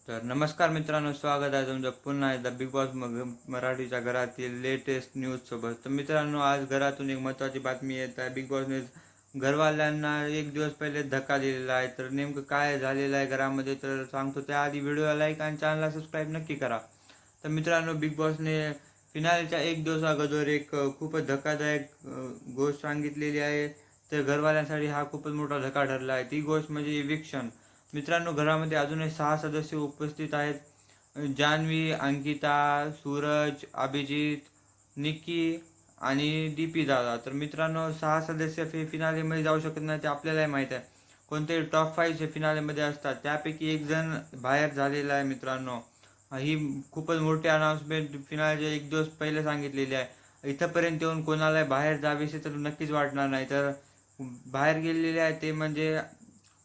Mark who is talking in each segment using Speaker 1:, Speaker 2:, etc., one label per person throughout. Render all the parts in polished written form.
Speaker 1: तर नमस्कार मित्रांनो, स्वागत आहे तुमचं पुन्हा एकदा बिग बॉस मराठीच्या घरातील लेटेस्ट न्यूज सोबत. तर मित्रांनो, आज घरातून एक महत्त्वाची बातमी येत आहे. बिग बॉसने घरवाल्यांना एक दिवस पहिले धक्का दिलेला आहे. तर नेमकं काय झालेलं आहे घरामध्ये तर सांगतो. त्याआधी व्हिडिओला लाईक आणि चॅनलला सबस्क्राईब नक्की करा. तर मित्रांनो, बिग बॉसने फिनालेच्या एक दिवस अगोदर एक खूपच धक्कादायक गोष्ट सांगितलेली आहे. तर घरवाल्यांसाठी हा खूपच मोठा धक्का ठरला आहे. ती गोष्ट म्हणजे इविक्शन. मित्रांनो, घरामध्ये अजूनही 6 सदस्य उपस्थित आहेत. जान्हवी, अंकिता, सूरज, अभिजित, निक्की आणि डीपी दादा. तर मित्रांनो, 6 सदस्य फिनालेमध्ये जाऊ शकत नाही ते आपल्यालाही माहीत आहे. कोणते टॉप 5 फिनालेमध्ये असतात, त्यापैकी एक जण बाहेर झालेला आहे मित्रांनो. ही खूपच मोठी अनाऊन्समेंट फिनालेच्या एक दिवस पहिले सांगितलेली आहे. इथंपर्यंत येऊन कोणाला बाहेर जावेसे तर नक्कीच वाटणार नाही. तर बाहेर गेलेले आहे ते म्हणजे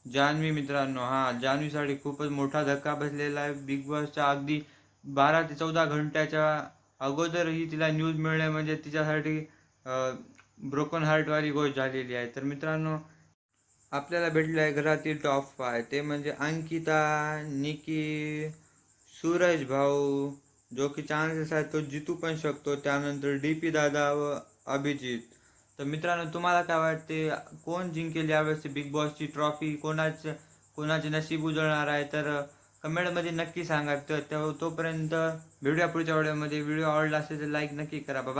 Speaker 1: जान्हवी मित्रांनो. जान्हवीसाठी खूपच मोठा धक्का बसलेला आहे. बिग बॉसच्या अगदी 12 ते 14 घंट्याच्या अगोदरही तिला न्यूज मिळणे म्हणजे तिच्यासाठी ब्रोकन हार्टवाली गोष्ट झालेली आहे. तर मित्रांनो, आपल्याला भेटले आहे घरातील टॉप 5 ते म्हणजे अंकिता, निकी, सूरज भाऊ, जो की चान्सेस आहे तो जितू पण शकतो. त्यानंतर डीपी दादा व अभिजित. तर मित्रांनो, तुम्हाला काय वाटते, कोण जिंकेल यावेळेस बिग बॉसची ट्रॉफी? कोणाचे नशीब उजळणार आहे? तर कमेंटमध्ये नक्की सांगा. तर तोपर्यंत भेटूया पुढच्या व्हिडिओमध्ये. व्हिडिओ आवडला असेल तर लाईक नक्की करा. बाय.